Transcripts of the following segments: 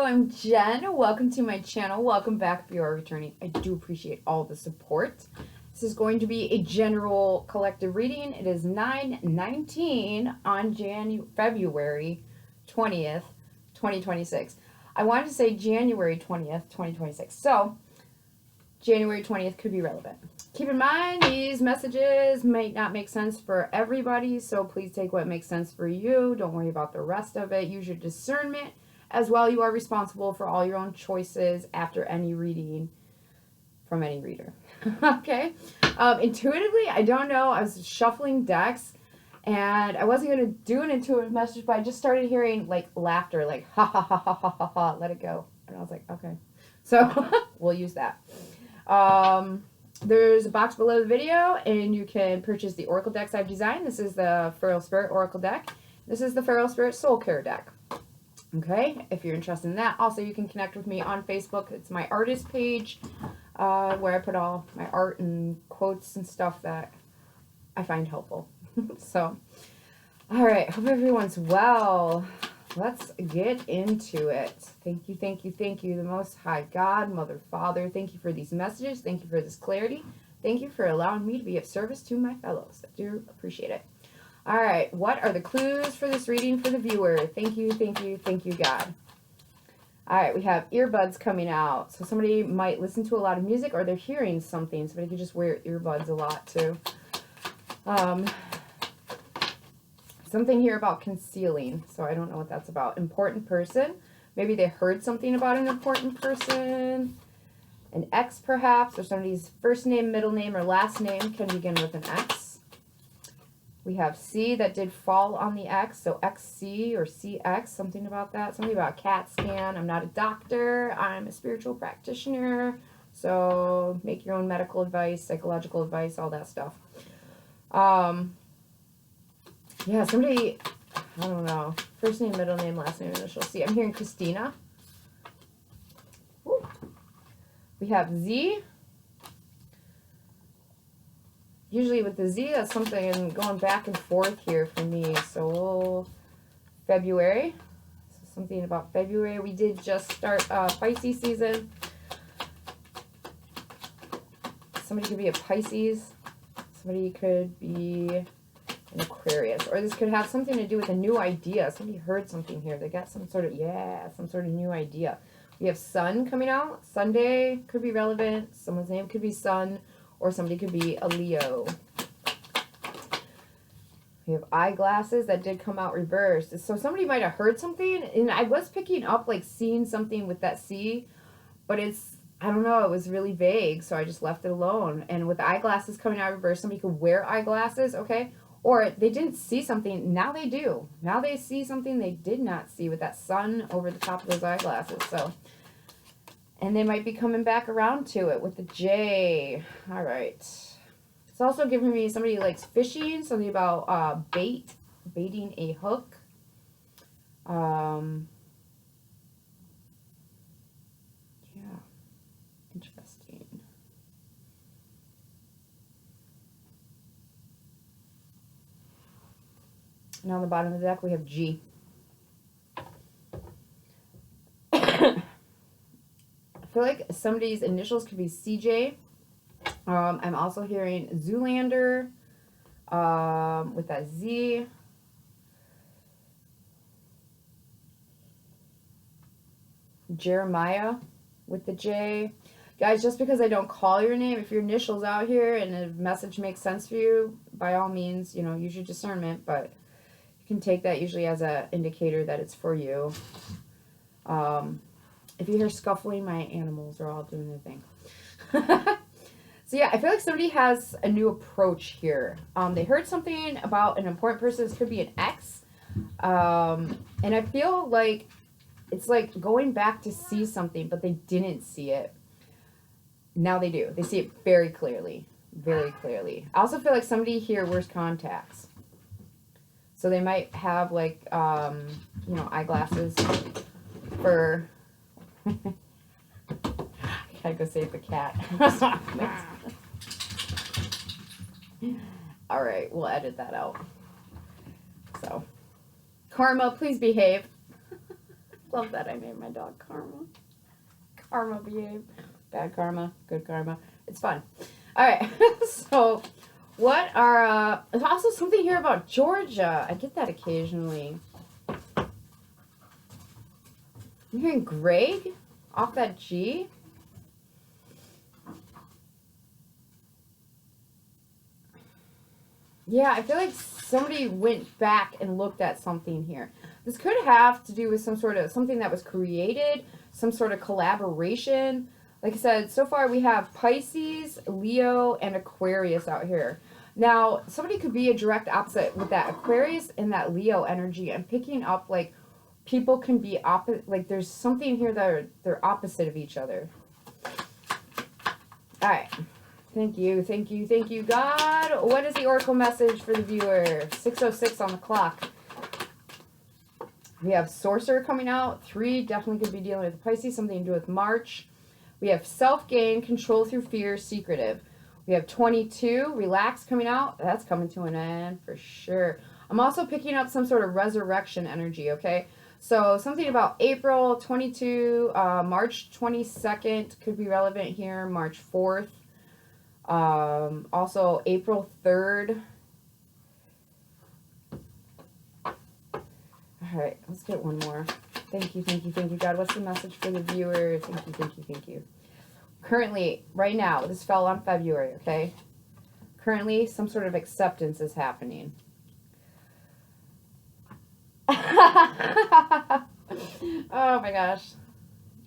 Hello, I'm Jen. Welcome to my channel. Welcome back if you are returning. I do appreciate all the support. This is going to be a general collective reading. It is 9/19 on February 20th, 2026. I wanted to say January 20th, 2026. So, January 20th could be relevant. Keep in mind, these messages might not make sense for everybody, so please take what makes sense for you. Don't worry about the rest of it. Use your discernment. As well, you are responsible for all your own choices after any reading from any reader. Okay? Intuitively, I don't know. I was shuffling decks, and I wasn't going to do an intuitive message, but I just started hearing, like, laughter, like, ha, ha, ha, ha, ha, ha, ha, let it go. And I was like, okay. So, we'll use that. There's a box below the video, and you can purchase the Oracle decks I've designed. This is the FeralSpirit Oracle deck. This is the FeralSpirit Soul Care deck. Okay, if you're interested in that. Also, you can connect with me on Facebook. It's my artist page where I put all my art and quotes and stuff that I find helpful. So, all right, hope everyone's well. Let's get into it. Thank you, thank you, thank you, the Most High God, Mother, Father. Thank you for these messages. Thank you for this clarity. Thank you for allowing me to be of service to my fellows. I do appreciate it. All right, what are the clues for this reading for the viewer? Thank you, thank you, thank you, God. All right, we have earbuds coming out. So somebody might listen to a lot of music or they're hearing something. Somebody could just wear earbuds a lot too. Something here about concealing. So I don't know what that's about. Important person. Maybe they heard something about an important person. An X perhaps, or somebody's first name, middle name, or last name can begin with an X. We have C that did fall on the X, so XC or CX, something about that. Something about a CAT scan. I'm not a doctor. I'm a spiritual practitioner. So make your own medical advice, psychological advice, all that stuff. Yeah, somebody, I don't know. First name, middle name, last name, initial C. I'm hearing Christina. Woo. We have Z. Usually with the Z, that's something going back and forth here for me. So February. So something about February. We did just start Pisces season. Somebody could be a Pisces. Somebody could be an Aquarius. Or this could have something to do with a new idea. Somebody heard something here. They got some sort of, some sort of new idea. We have Sun coming out. Sunday could be relevant. Someone's name could be Sun. Or somebody could be a Leo. We have eyeglasses that did come out reversed. So somebody might have heard something. And I was picking up, like, seeing something with that C. But it's, I don't know, it was really vague. So I just left it alone. And with the eyeglasses coming out reversed, somebody could wear eyeglasses, okay? Or they didn't see something. Now they do. Now they see something they did not see with that sun over the top of those eyeglasses. So... and they might be coming back around to it with the J. All right. It's also giving me somebody likes fishing, something about baiting a hook. Yeah, interesting. And on the bottom of the deck, we have G. I feel like somebody's initials could be CJ. I'm also hearing Zoolander with that Z. Jeremiah with the J. Guys, just because I don't call your name, if your initials out here and a message makes sense for you, by all means, you know, use your discernment, but you can take that usually as an indicator that it's for you. If you hear scuffling, my animals are all doing their thing. So yeah, I feel like somebody has a new approach here. They heard something about an important person. This could be an ex. And I feel like it's like going back to see something, but they didn't see it. Now they do. They see it very clearly. Very clearly. I also feel like somebody here wears contacts. So they might have, like, you know, eyeglasses for... I gotta go save the cat. All right, we'll edit that out. So, Karma, please behave. Love that I named my dog Karma. Karma behave. Bad karma, good karma. It's fun. All right. So, what are there's also something here about Georgia. I get that occasionally. I'm hearing Greg off that G. Yeah, I feel like somebody went back and looked at something here. This could have to do with some sort of something that was created, some sort of collaboration. Like I said, so far we have Pisces, Leo, and Aquarius out here. Now, somebody could be a direct opposite with that Aquarius and that Leo energy. I'm picking up, like, people can be opposite. Like, there's something here that they're opposite of each other. All right. Thank you, thank you, thank you, God. What is the oracle message for the viewer? 6:06 on the clock. We have Sorcerer coming out. 3 definitely could be dealing with Pisces, something to do with March. We have self-gain, control through fear, secretive. We have 22, relax coming out. That's coming to an end for sure. I'm also picking up some sort of resurrection energy, okay? So something about April 22, March 22nd could be relevant here, March 4th. Also April 3rd. All right, let's get one more. Thank you, thank you, thank you, God. What's the message for the viewer? Thank you, thank you, thank you. Currently, right now, this fell on February, okay? Currently, some sort of acceptance is happening. Oh my gosh.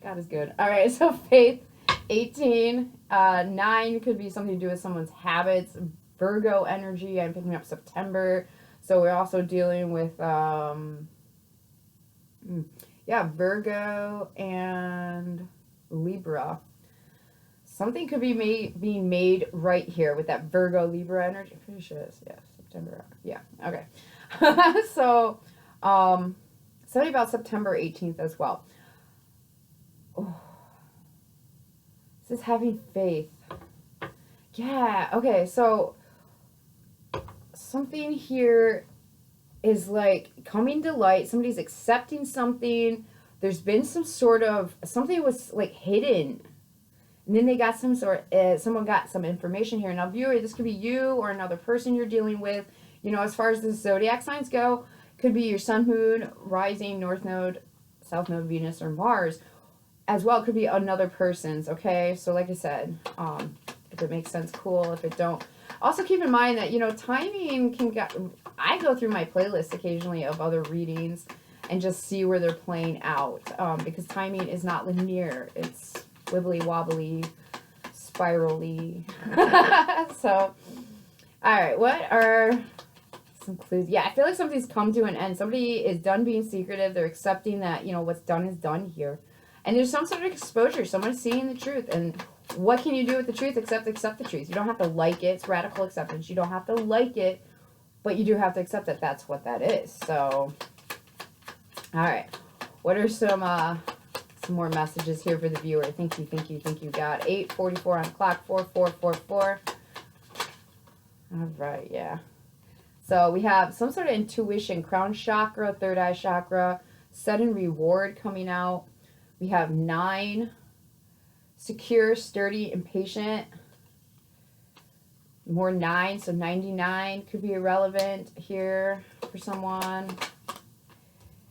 God is good. All right, so faith, 18. 9 could be something to do with someone's habits. Virgo energy, I'm picking up September. So we're also dealing with, yeah, Virgo and Libra. Something could be being made right here with that Virgo Libra energy. I'm pretty sure it's, yeah, September. Yeah, okay. So, something about September 18th as well. Oh. This is having faith. Yeah, okay, so something here is like coming to light. Somebody's accepting something. There's been some sort of, something was like hidden. And then they got some sort, someone got some information here. Now, viewer, this could be you or another person you're dealing with. You know, as far as the zodiac signs go, could be your sun, moon, rising, north node, south node, Venus, or Mars. As well, it could be another person's, okay? So, like I said, if it makes sense, cool. If it don't. Also, keep in mind that, you know, timing can get, I go through my playlist occasionally of other readings and just see where they're playing out. Because timing is not linear. It's wibbly wobbly, spirally. So, alright, what are some clues? Yeah, I feel like something's come to an end. Somebody is done being secretive. They're accepting that, you know, what's done is done here. And there's some sort of exposure. Someone's seeing the truth. And what can you do with the truth except accept the truth? You don't have to like it. It's radical acceptance. You don't have to like it, but you do have to accept that that's what that is. So, alright. What are some more messages here for the viewer? Thank you, thank you, thank you, God. 8:44 on the clock, 4444. All right, yeah. So we have some sort of intuition, crown chakra, third eye chakra, sudden reward coming out. We have 9, secure, sturdy, impatient. More 9, so 99 could be irrelevant here for someone.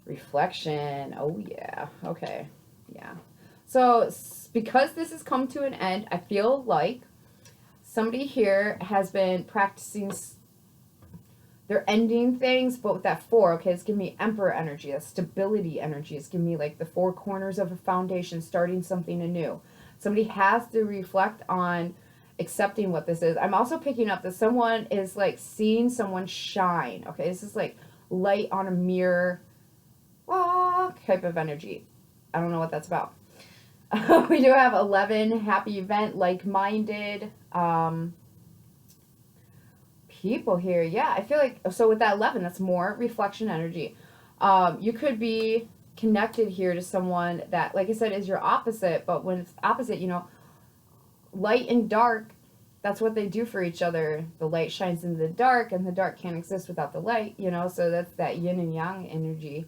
Reflection, oh yeah, okay. Yeah. So, because this has come to an end, I feel like somebody here has been practicing, they're ending things, but with that 4, okay, it's giving me Emperor energy, a stability energy. It's giving me like the 4 corners of a foundation, starting something anew. Somebody has to reflect on accepting what this is. I'm also picking up that someone is like seeing someone shine, okay? This is like light on a mirror type of energy. I don't know what that's about. We do have 11, happy event, like-minded people here. Yeah, I feel like, so with that 11, that's more reflection energy. You could be connected here to someone that, like I said, is your opposite, but when it's opposite, you know, light and dark, that's what they do for each other. The light shines into the dark, and the dark can't exist without the light, you know, so that's that yin and yang energy.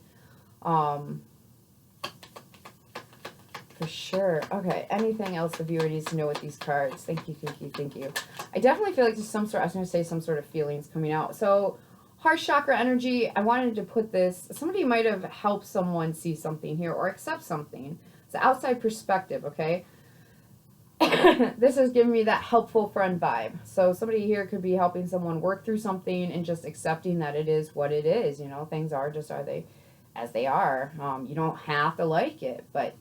For sure. Okay, anything else the viewer needs to know with these cards? Thank you, thank you, thank you. I definitely feel like there's some sort, I was going to say some sort of feelings coming out. So, heart chakra energy, I wanted to put this, somebody might have helped someone see something here or accept something. It's an outside perspective, okay? This is giving me that helpful friend vibe. So somebody here could be helping someone work through something and just accepting that it is what it is. You know, things are just are they as they are. You don't have to like it, but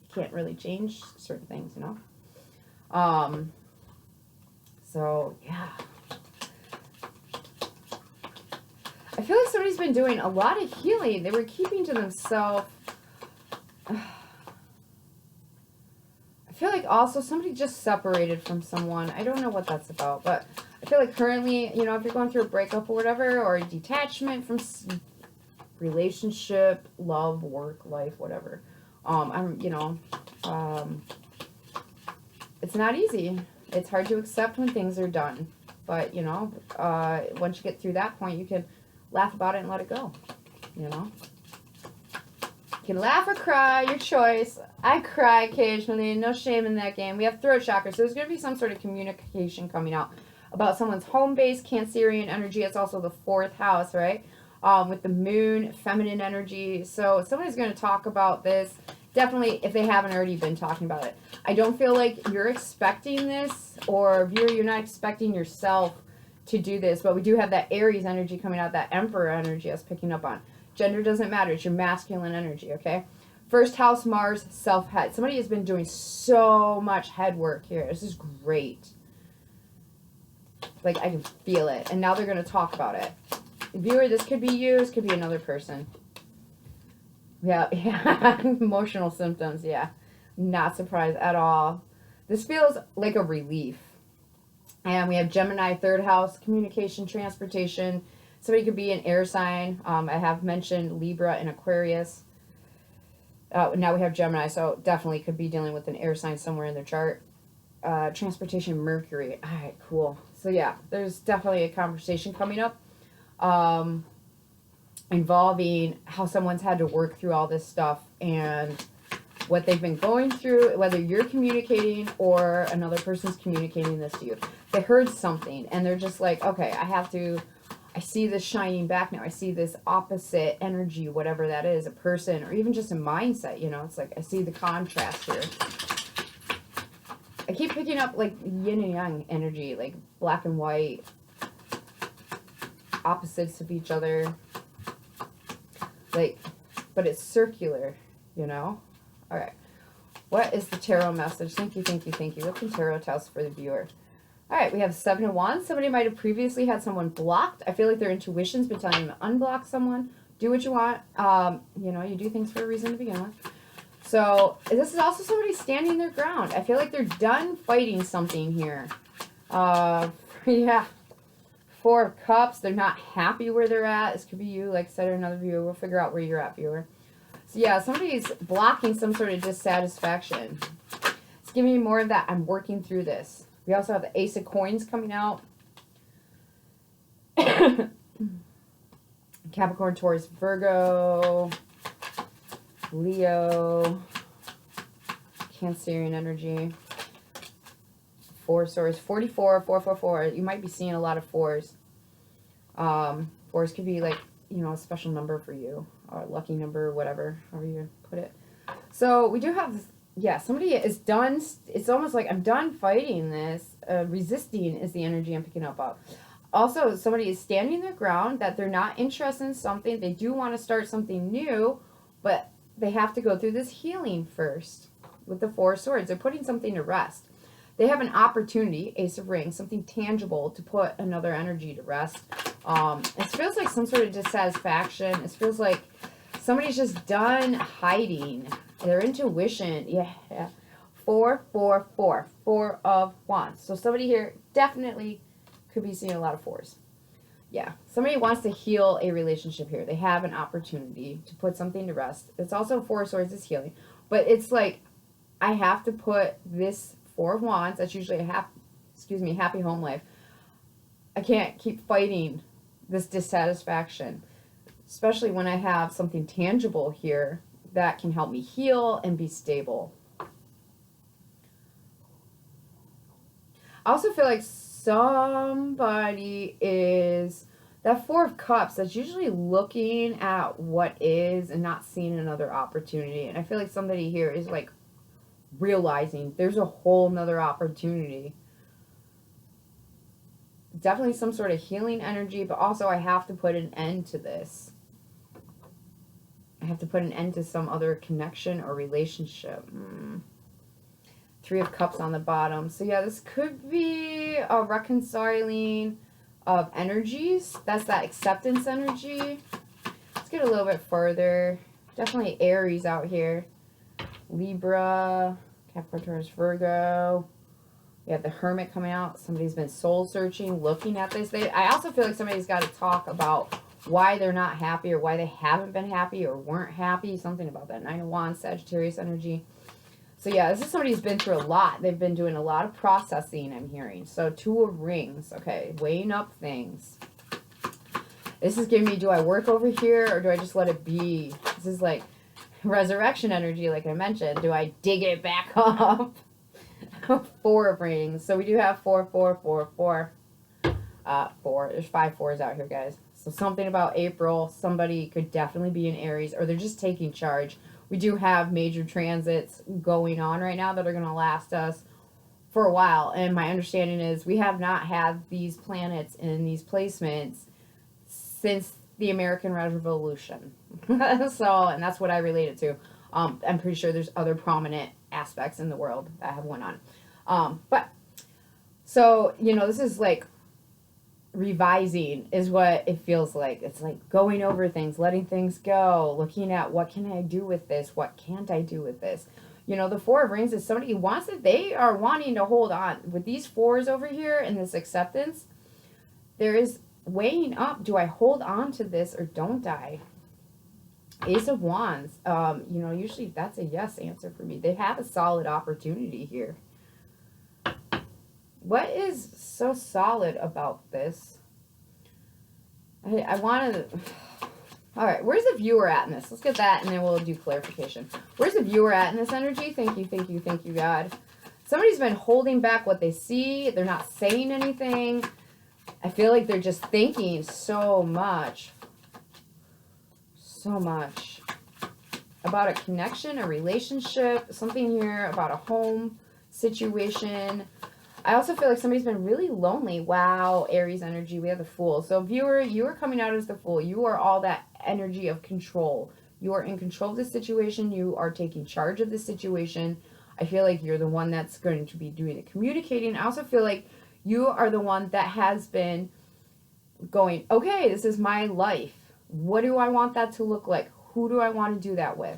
you can't really change certain things, you know. So yeah. I feel like somebody's been doing a lot of healing. They were keeping to themselves. I feel like also somebody just separated from someone. I don't know what that's about, but I feel like currently, you know, if you're going through a breakup or whatever, or a detachment from relationship, love, work, life, whatever. It's not easy. It's hard to accept when things are done. But, you know, once you get through that point, you can laugh about it and let it go, you know. You can laugh or cry, your choice. I cry occasionally, no shame in that game. We have throat chakra, so there's going to be some sort of communication coming out about someone's home base, Cancerian energy. It's also the 4th house, right? With the moon, feminine energy. So somebody's going to talk about this. Definitely, if they haven't already been talking about it. I don't feel like you're expecting this, or viewer, you're not expecting yourself to do this, but we do have that Aries energy coming out, that Emperor energy I was picking up on. Gender doesn't matter. It's your masculine energy, okay? 1st house, Mars, self-head. Somebody has been doing so much head work here. This is great. Like, I can feel it. And now they're going to talk about it. Viewer, this could be you. This could be another person. Yeah. Emotional symptoms, yeah. Not surprised at all. This feels like a relief. And we have Gemini, 3rd house, communication, transportation. Somebody could be an air sign. I have mentioned Libra and Aquarius. Now we have Gemini, so definitely could be dealing with an air sign somewhere in their chart. Transportation, Mercury. All right, cool. So yeah, there's definitely a conversation coming up involving how someone's had to work through all this stuff and what they've been going through, whether you're communicating or another person's communicating this to you. They heard something and they're just like, okay, I see this shining back now. I see this opposite energy, whatever that is, a person or even just a mindset, you know. It's like I see the contrast here. I keep picking up like yin and yang energy, like black and white, opposites of each other. Like, but it's circular, you know. All right. What is the tarot message? Thank you, thank you, thank you. What can tarot tell us for the viewer? All right, we have 7 of Wands. Somebody might have previously had someone blocked. I feel like their intuition's been telling them to unblock someone. Do what you want. You know, you do things for a reason to begin with. So this is also somebody standing their ground. I feel like they're done fighting something here. Yeah. 4 of Cups. They're not happy where they're at. This could be you, like I said, or another viewer. We'll figure out where you're at, viewer. So yeah, somebody's blocking some sort of dissatisfaction. It's giving me more of that. I'm working through this. We also have the Ace of Coins coming out. Capricorn, Taurus, Virgo, Leo, Cancerian energy. 4 swords, 44, 444. You might be seeing a lot of 4s. 4s could be like, you know, a special number for you, or a lucky number, whatever, however you put it. So we do have, yeah, somebody is done. It's almost like I'm done fighting this. Resisting is the energy I'm picking up of. Also, somebody is standing their ground, that they're not interested in something. They do want to start something new, but they have to go through this healing first. With the 4 swords, they're putting something to rest. They have an opportunity, Ace of Rings, something tangible to put another energy to rest. It feels like some sort of dissatisfaction. It feels like somebody's just done hiding. Their intuition, yeah. 4, 4, 4. 4 of Wands. So somebody here definitely could be seeing a lot of 4s. Yeah, somebody wants to heal a relationship here. They have an opportunity to put something to rest. It's also 4 swords is healing. But it's like, I have to put this 4 of Wands, that's usually a happy home life. I can't keep fighting this dissatisfaction, especially when I have something tangible here that can help me heal and be stable. I also feel like somebody is, that Four of Cups, that's usually looking at what is and not seeing another opportunity. And I feel like somebody here is like realizing there's a whole nother opportunity. Definitely some sort of healing energy, but also I have to put an end to this. I have to put an end to some other connection or relationship. Three of Cups on the bottom. So yeah, this could be a reconciling of energies. That's that acceptance energy. Let's get a little bit further. Definitely Aries out here. Libra, Capricorn, Taurus, Virgo. We have the Hermit coming out. Somebody's been soul searching, looking at this. I also feel like somebody's got to talk about why they're not happy or why they haven't been happy or weren't happy. Something about that. Nine of Wands, Sagittarius energy. So yeah, this is somebody who's been through a lot. They've been doing a lot of processing, I'm hearing. So Two of Rings. Okay, weighing up things. This is giving me, do I work over here or do I just let it be? This is like resurrection energy, like I mentioned. Do I dig it back up? Four of Rings. So we do have 4, 4, 4, 4. 4. There's 5 fours out here, guys. So something about April. Somebody could definitely be in Aries, or they're just taking charge. We do have major transits going on right now that are going to last us for a while. And my understanding is we have not had these planets in these placements since the American Revolution. So, and that's what I relate it to. I'm pretty sure there's other prominent aspects in the world that have went on. But, so, you know, this is like revising is what it feels like. It's like going over things, letting things go, looking at what can I do with this? What can't I do with this? You know, the Four of Rings is somebody who wants it. They are wanting to hold on. With these fours over here and this acceptance, there is weighing up. Do I hold on to this or don't I? Ace of Wands. You know, usually that's a yes answer for me. They have a solid opportunity here. What is so solid about this? I want to... All right, where's the viewer at in this? Let's get that, and then we'll do clarification. Where's the viewer at in this energy? Thank you, thank you, thank you, God. Somebody's been holding back what they see. They're not saying anything. I feel like they're just thinking so much. So much. About a connection, a relationship, something here about a home situation. I also feel like somebody's been really lonely. Wow, Aries energy. We have the Fool. So viewer, you are coming out as the Fool. You are all that energy of control. You are in control of the situation. You are taking charge of the situation. I feel like you're the one that's going to be doing the communicating. I also feel like you are the one that has been going, okay, this is my life. What do I want that to look like? Who do I want to do that with?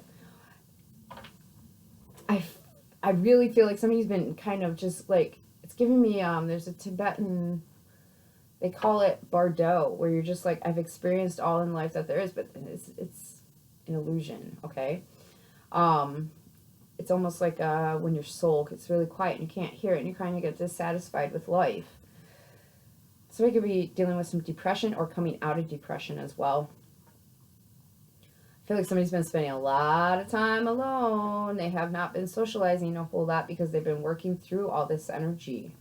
I really feel like somebody's been kind of just like, it's giving me, there's a Tibetan, they call it Bardo, where you're just like, I've experienced all in life that there is, but it's an illusion, okay? It's almost like when your soul gets really quiet and you can't hear it and you kind of get dissatisfied with life. Somebody could be dealing with some depression or coming out of depression as well. I feel like somebody's been spending a lot of time alone. They have not been socializing a whole lot because they've been working through all this energy.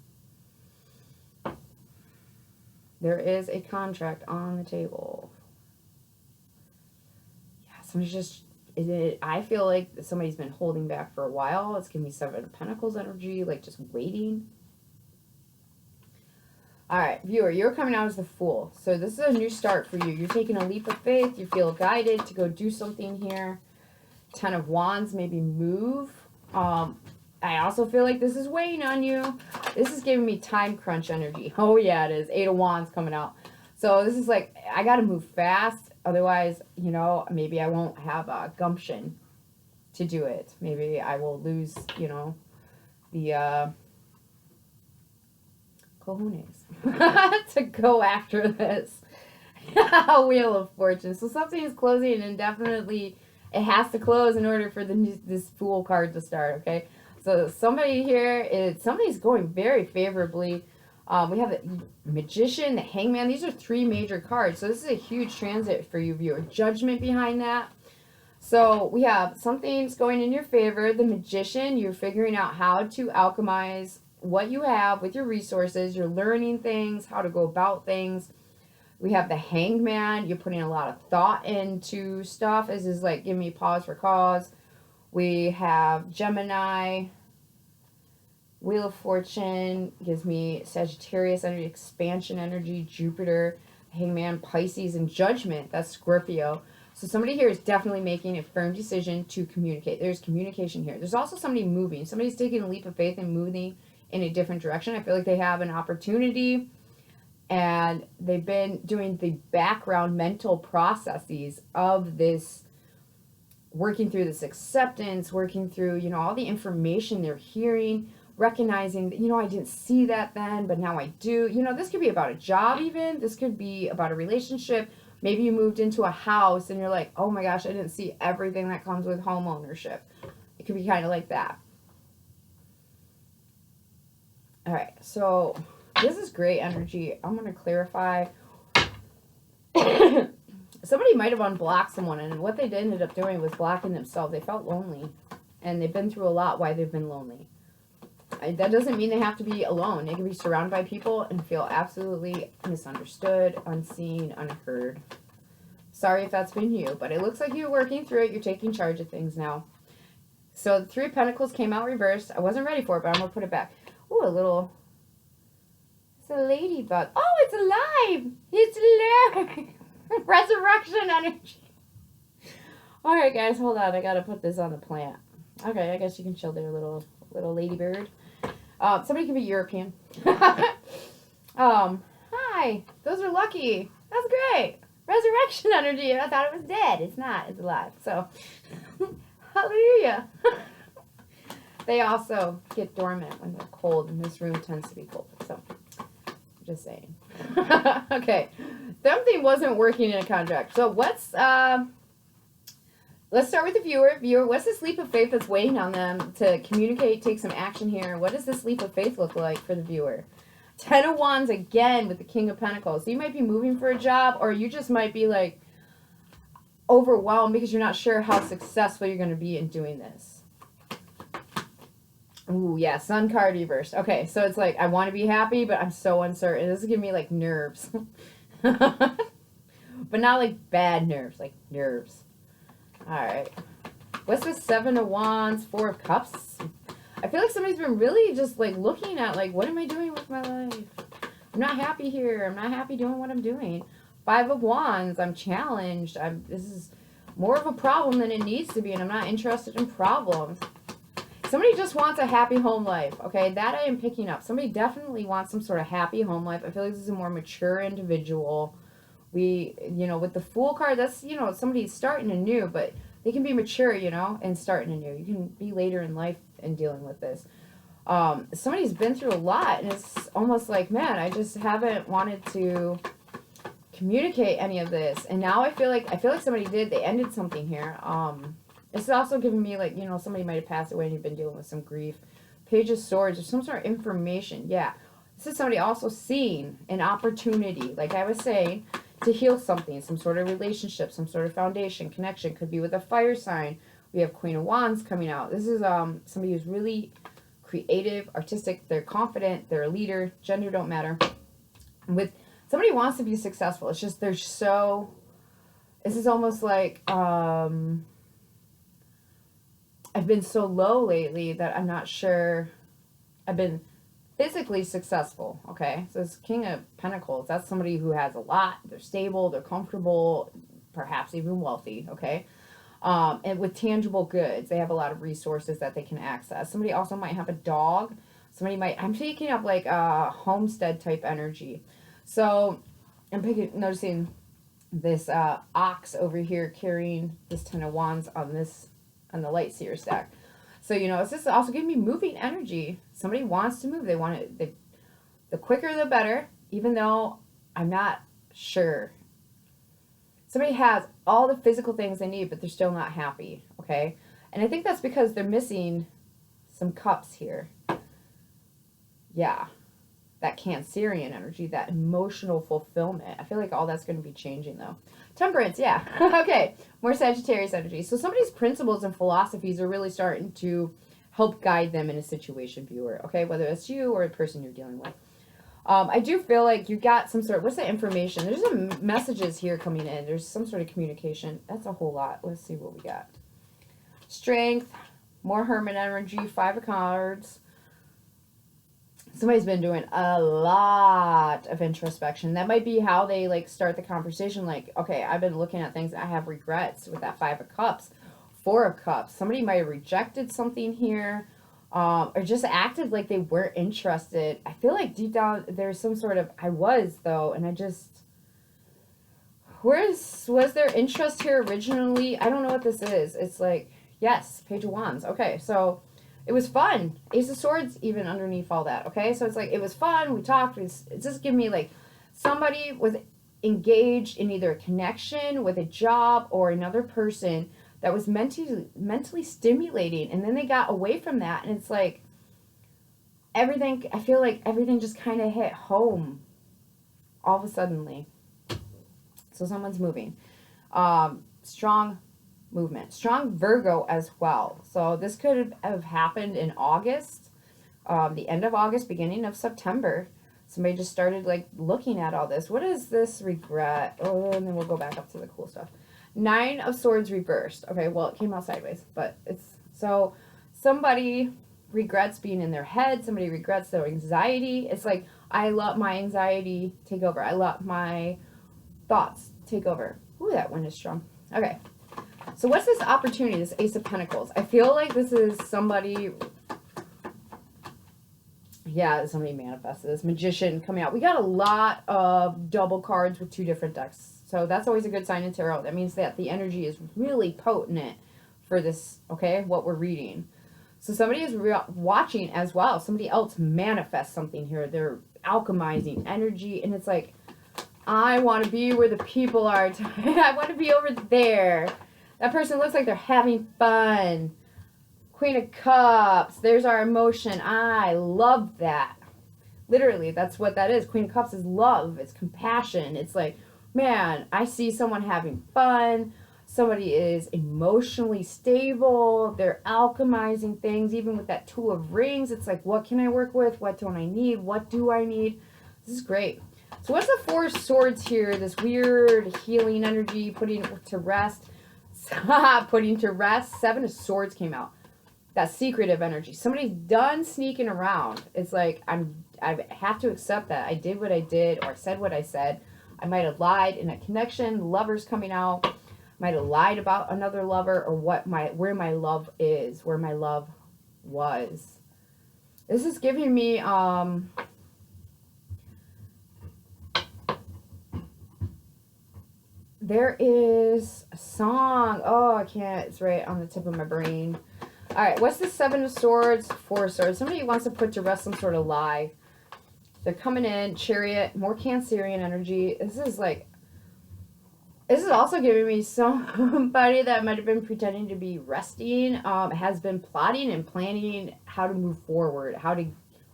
There is a contract on the table. Yeah, somebody's just... I feel like somebody's been holding back for a while. It's giving me Seven of Pentacles energy, like just waiting. All right, viewer, you're coming out as the Fool. So this is a new start for you. You're taking a leap of faith. You feel guided to go do something here. Ten of Wands, maybe move. I also feel like this is weighing on you. This is giving me time crunch energy. Oh, yeah, it is. Eight of Wands coming out. So this is like, I got to move fast. Otherwise, you know, maybe I won't have gumption to do it. Maybe I will lose, you know, the cojones to go after this. Wheel of Fortune. So something is closing and definitely it has to close in order for this Fool card to start, okay? So somebody here, somebody's going very favorably. We have the Magician, the Hangman. These are 3 major cards. So this is a huge transit for you, viewer. Judgment behind that. So we have something's going in your favor. The Magician, you're figuring out how to alchemize what you have with your resources. You're learning things, how to go about things. We have the Hanged Man. You're putting a lot of thought into stuff. This is like, give me pause for cause. We have Gemini. Wheel of Fortune gives me Sagittarius energy, expansion energy, Jupiter, Hangman, Pisces, and Judgment. That's Scorpio. So somebody here is definitely making a firm decision to communicate. There's communication here. There's also somebody moving. Somebody's taking a leap of faith and moving in a different direction. I feel like they have an opportunity, and they've been doing the background mental processes of this, working through this acceptance, working through, you know, all the information they're hearing, recognizing that, you know, I didn't see that then, but now I do. You know, this could be about a job even. This could be about a relationship. Maybe you moved into a house and you're like, oh my gosh, I didn't see everything that comes with home ownership. It could be kind of like that. All right, so this is great energy. I'm going to clarify. Somebody might have unblocked someone, and what they ended up doing was blocking themselves. They felt lonely, and they've been through a lot why they've been lonely. That doesn't mean they have to be alone. They can be surrounded by people and feel absolutely misunderstood, unseen, unheard. Sorry if that's been you, but it looks like you're working through it. You're taking charge of things now. So the Three of Pentacles came out reversed. I wasn't ready for it, but I'm going to put it back. Ooh, a little... It's a ladybug. Oh, it's alive! It's alive! Resurrection energy. All right, guys, hold on. I got to put this on the plant. Okay, I guess you can chill there, little ladybird. Somebody can be European. Hi. Those are lucky. That's great. Resurrection energy. I thought it was dead. It's not. It's alive. So, hallelujah. They also get dormant when they're cold, and this room tends to be cold. So, just saying. Okay. Something wasn't working in a contract. So, let's start with the viewer. Viewer, what's this leap of faith that's waiting on them to communicate, take some action here? What does this leap of faith look like for the viewer? Ten of Wands again with the King of Pentacles. So you might be moving for a job, or you just might be like overwhelmed because you're not sure how successful you're going to be in doing this. Ooh, yeah, Sun card reversed. Okay, so it's like, I want to be happy, but I'm so uncertain. This is giving me like nerves. But not like bad nerves, like nerves. Alright. What's the Seven of Wands, Four of Cups? I feel like somebody's been really just like looking at like, what am I doing with my life? I'm not happy here. I'm not happy doing what I'm doing. Five of Wands, I'm challenged. This is more of a problem than it needs to be, and I'm not interested in problems. Somebody just wants a happy home life, okay? That I am picking up. Somebody definitely wants some sort of happy home life. I feel like this is a more mature individual. You know, with the Fool card, that's, you know, somebody's starting anew, but they can be mature, you know, and starting anew. You can be later in life and dealing with this. Somebody's been through a lot, and it's almost like, man, I just haven't wanted to communicate any of this. And now I feel like somebody did. They ended something here. It's also giving me like, you know, somebody might have passed away and you've been dealing with some grief. Page of Swords or some sort of information. Yeah. This is somebody also seeing an opportunity, like I was saying, to heal something, some sort of relationship, some sort of foundation, connection. Could be with a fire sign. We have Queen of Wands coming out. This is somebody who's really creative, artistic. They're confident. They're a leader. Gender don't matter. With somebody who wants to be successful. It's just they're so... This is almost like... I've been so low lately that I'm not sure I've been physically successful, okay? So it's King of Pentacles. That's somebody who has a lot. They're stable. They're comfortable, perhaps even wealthy, okay? And with tangible goods, they have a lot of resources that they can access. Somebody also might have a dog. Somebody might... I'm picking up like a homestead type energy. So I'm noticing this ox over here carrying this Ten of Wands on the Light Seer stack. So, you know, it's just also giving me moving energy. Somebody wants to move. They want it. The quicker, the better, even though I'm not sure. Somebody has all the physical things they need, but they're still not happy, okay? And I think that's because they're missing some cups here. Yeah. That Cancerian energy, that emotional fulfillment. I feel like all that's going to be changing, though. Temperance, yeah. Okay, more Sagittarius energy. So somebody's principles and philosophies are really starting to help guide them in a situation, viewer. Okay, whether it's you or a person you're dealing with. I do feel like you got some sort of, what's the information? There's some messages here coming in. There's some sort of communication. That's a whole lot. Let's see what we got. Strength, more hermit energy, 5 of cards. Somebody's been doing a lot of introspection. That might be how they like start the conversation. Like, okay, I've been looking at things. I have regrets with that 5 of cups, 4 of cups. Somebody might have rejected something here. Or just acted like they weren't interested. I feel like deep down there's some sort of, I was though, and I just, was there interest here originally? I don't know what this is. It's like, yes, Page of Wands. Okay, so it was fun. Ace of Swords even underneath all that, okay? So it's like, it was fun, we talked, it's just giving me like, somebody was engaged in either a connection with a job or another person that was mentally stimulating, and then they got away from that, and it's like everything, I feel like everything just kind of hit home all of a suddenly. So someone's moving. Strong movement. Strong Virgo as well. So this could have happened in August, the end of August, beginning of September. Somebody just started like looking at all this. What is this regret? Oh, and then we'll go back up to the cool stuff. 9 of Swords reversed. Okay, well, it came out sideways, but it's, so somebody regrets being in their head. Somebody regrets their anxiety. It's like, I let my anxiety take over. I let my thoughts take over. Ooh, that one is strong. Okay, so what's this opportunity, this Ace of Pentacles? I feel like this is somebody, yeah, somebody manifested this. Magician coming out. We got a lot of double cards with 2 different decks. So that's always a good sign in tarot. That means that the energy is really potent for this, okay, what we're reading. So somebody is watching as well. Somebody else manifests something here. They're alchemizing energy. And it's like, I want to be where the people are. I want to be over there. That person looks like they're having fun. Queen of Cups. There's our emotion. I love that. Literally, that's what that is. Queen of Cups is love. It's compassion. It's like, man, I see someone having fun. Somebody is emotionally stable. They're alchemizing things. Even with that 2 of Rings, it's like, what can I work with? What don't I need? What do I need? This is great. So what's the 4 of Swords here? This weird healing energy, putting to rest. Putting to rest. 7 of Swords came out. That secretive energy. Somebody's done sneaking around. It's like, I have to accept that. I did what I did, or I said what I said. I might have lied in a connection. Lovers coming out. Might have lied about another lover, or where my love is, where my love was. This is giving me there is a song. Oh, I can't. It's right on the tip of my brain. All right, what's the 7 of Swords? 4 of Swords. Somebody wants to put to rest some sort of lie. They're coming in. Chariot. More Cancerian energy. This is like, this is also giving me somebody that might have been pretending to be resting, has been plotting and planning how to move forward, how to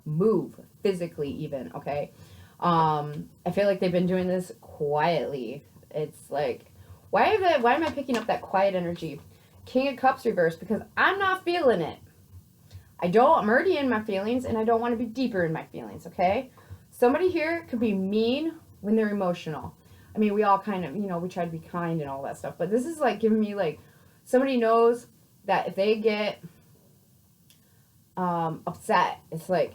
move physically even, okay? I feel like they've been doing this quietly. It's like, why am I picking up that quiet energy? King of Cups reversed, because I'm not feeling it. I'm already in my feelings, and I don't want to be deeper in my feelings, okay? Somebody here could be mean when they're emotional. I mean, we all kind of, we try to be kind and all that stuff. But this is like giving me like, somebody knows that if they get upset, it's like,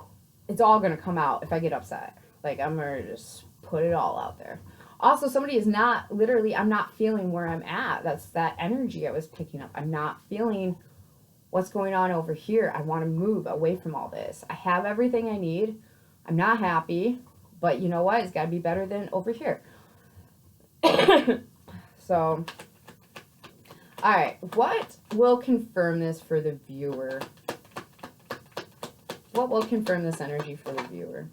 it's all going to come out if I get upset. Like, I'm going to just put it all out there. Also, somebody is not, literally, I'm not feeling where I'm at. That's that energy I was picking up. I'm not feeling what's going on over here. I want to move away from all this. I have everything I need. I'm not happy. But you know what? It's got to be better than over here. So, all right, what will confirm this for the viewer? What will confirm this energy for the viewer?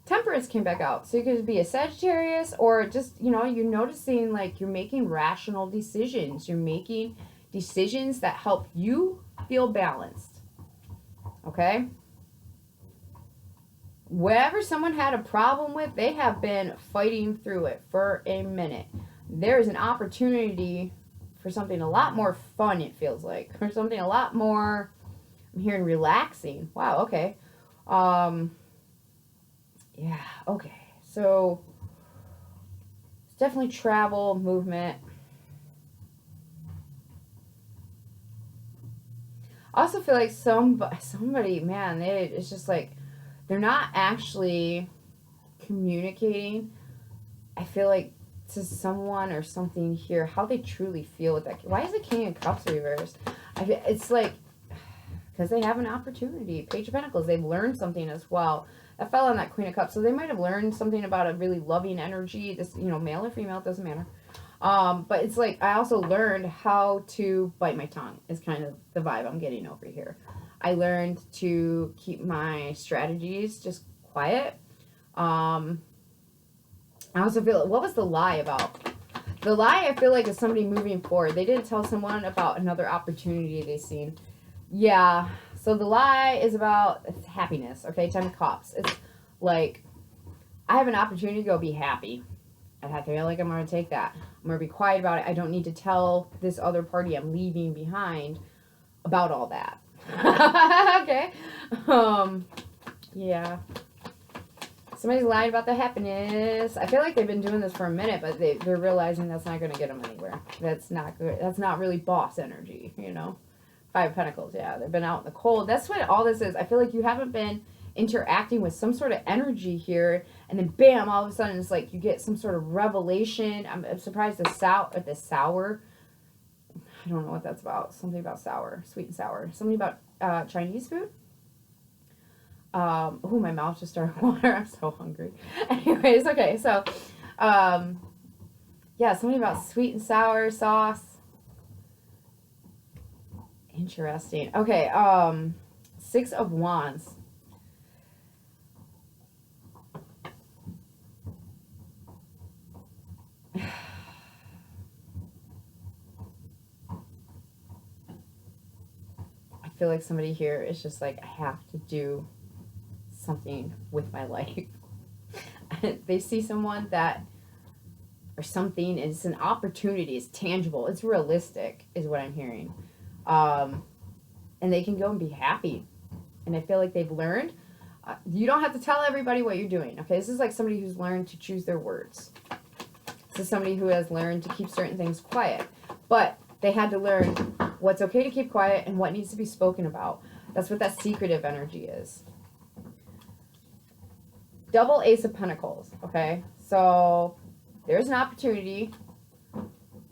Temperance came back out. So you could be a Sagittarius, or just, you're noticing like you're making rational decisions. You're making decisions that help you feel balanced. Okay? Whatever someone had a problem with, they have been fighting through it for a minute. there's an opportunity for something a lot more fun, it feels like. Or something a lot more, I'm hearing relaxing. Wow, okay. Yeah, okay. So, it's definitely travel, movement. I also feel like somebody, man, it's just like, they're not actually communicating, I feel like, to someone or something here, how they truly feel with that. Why is the King of Cups reversed? It's like, because they have an opportunity. Page of Pentacles, they've learned something as well. That fell on that Queen of Cups. So they might have learned something about a really loving energy. This, you know, male or female, it doesn't matter. But it's like, I also learned how to bite my tongue is kind of the vibe I'm getting over here. I learned to keep my strategies just quiet. I also feel, what was the lie about? The lie, I feel like, is somebody moving forward. They didn't tell someone about another opportunity they seen. Yeah, so the lie is about happiness, okay? 10 of Cups. It's like, I have an opportunity to go be happy. I feel like I'm going to take that. I'm going to be quiet about it. I don't need to tell this other party I'm leaving behind about all that. Okay? Yeah. Somebody's lying about the happiness. I feel like they've been doing this for a minute, but they're realizing that's not going to get them anywhere. That's not good. That's not really boss energy, you know? 5 of Pentacles, yeah. They've been out in the cold. That's what all this is. I feel like you haven't been interacting with some sort of energy here, and then bam, all of a sudden it's like you get some sort of revelation. I'm surprised the sour. I don't know what that's about. Something about sour, sweet and sour. Something about Chinese food. Oh, my mouth just started watering. I'm so hungry. Anyways, okay, so yeah, something about sweet and sour sauce. Interesting. Okay, 6 of Wands. I feel like somebody here is just like, I have to do something with my life. They see someone that, or something, it's an opportunity, it's tangible, it's realistic, is what I'm hearing. And they can go and be happy. And I feel like they've learned. You don't have to tell everybody what you're doing, okay? This is like somebody who's learned to choose their words. This is somebody who has learned to keep certain things quiet. But they had to learn what's okay to keep quiet and what needs to be spoken about. That's what that secretive energy is. Double Ace of Pentacles, okay? So there's an opportunity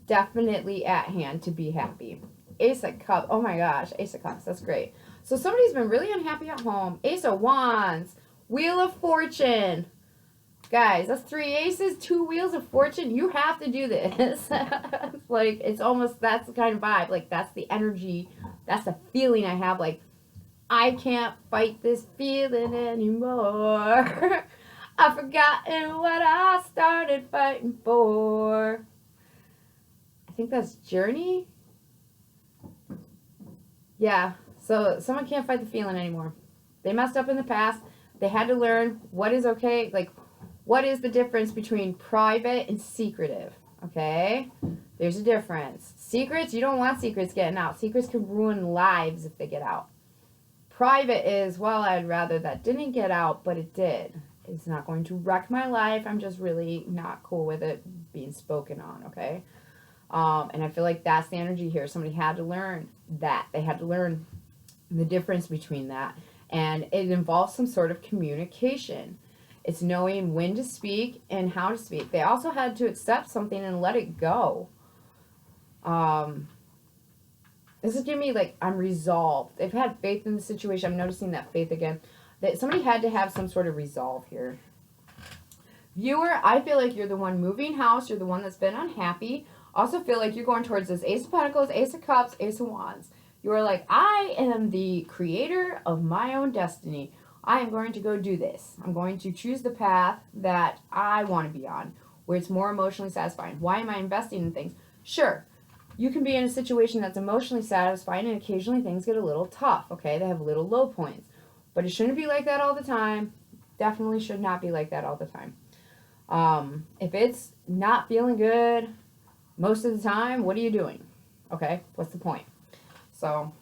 definitely at hand to be happy. Ace of Cups, oh my gosh, Ace of Cups, that's great. So somebody's been really unhappy at home. Ace of Wands, Wheel of Fortune. Guys, that's 3 aces, 2 wheels of fortune. You have to do this. Like, it's almost, that's the kind of vibe. Like, that's the energy. That's the feeling I have. Like, I can't fight this feeling anymore. I've forgotten what I started fighting for. I think that's Journey. Yeah, so someone can't fight the feeling anymore. They messed up in the past. They had to learn what is okay. Like, what is the difference between private and secretive? Okay? There's a difference. Secrets, you don't want secrets getting out. Secrets can ruin lives if they get out. Private is, well, I'd rather that didn't get out, but it did. It's not going to wreck my life. I'm just really not cool with it being spoken on, okay? And I feel like that's the energy here. Somebody had to learn that. They had to learn the difference between that. And it involves some sort of communication. It's knowing when to speak and how to speak. They also had to accept something and let it go. This is giving me, like, I'm resolved. They've had faith in the situation. I'm noticing that faith again. That somebody had to have some sort of resolve here. Viewer, I feel like you're the one moving house. You're the one that's been unhappy. Also feel like you're going towards this Ace of Pentacles, Ace of Cups, Ace of Wands. You are like, I am the creator of my own destiny. I am going to go do this. I'm going to choose the path that I want to be on, where it's more emotionally satisfying. Why am I investing in things? Sure, you can be in a situation that's emotionally satisfying, and occasionally things get a little tough, okay? They have little low points. But it shouldn't be like that all the time. Definitely should not be like that all the time. If it's not feeling good, most of the time, what are you doing? Okay, what's the point? So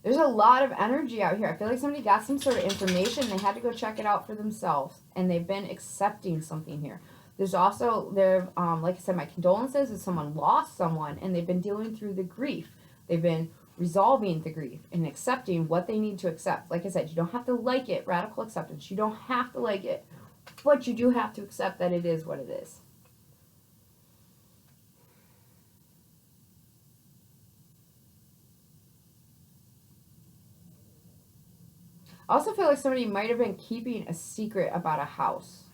there's a lot of energy out here. I feel like somebody got some sort of information. They had to go check it out for themselves, and they've been accepting something here. There's also, like I said, my condolences if someone lost someone, and they've been dealing through the grief. They've been resolving the grief and accepting what they need to accept. Like I said, you don't have to like it. Radical acceptance. You don't have to like it, but you do have to accept that it is what it is. I also feel like somebody might have been keeping a secret about a house.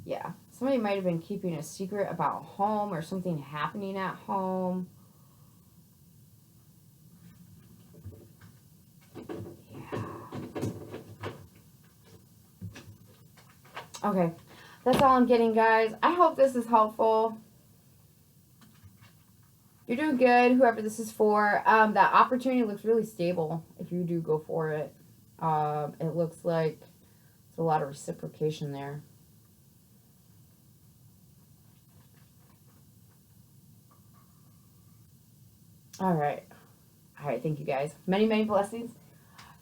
Yeah, somebody might have been keeping a secret about home or something happening at home. Yeah. Okay, that's all I'm getting, guys. I hope this is helpful. You're doing good, whoever this is for. That opportunity looks really stable if you do go for it. It looks like there's a lot of reciprocation there. All right. All right, thank you, guys. Many, many blessings.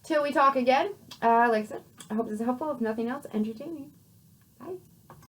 Till we talk again. Like I said, I hope this is helpful. If nothing else, entertaining.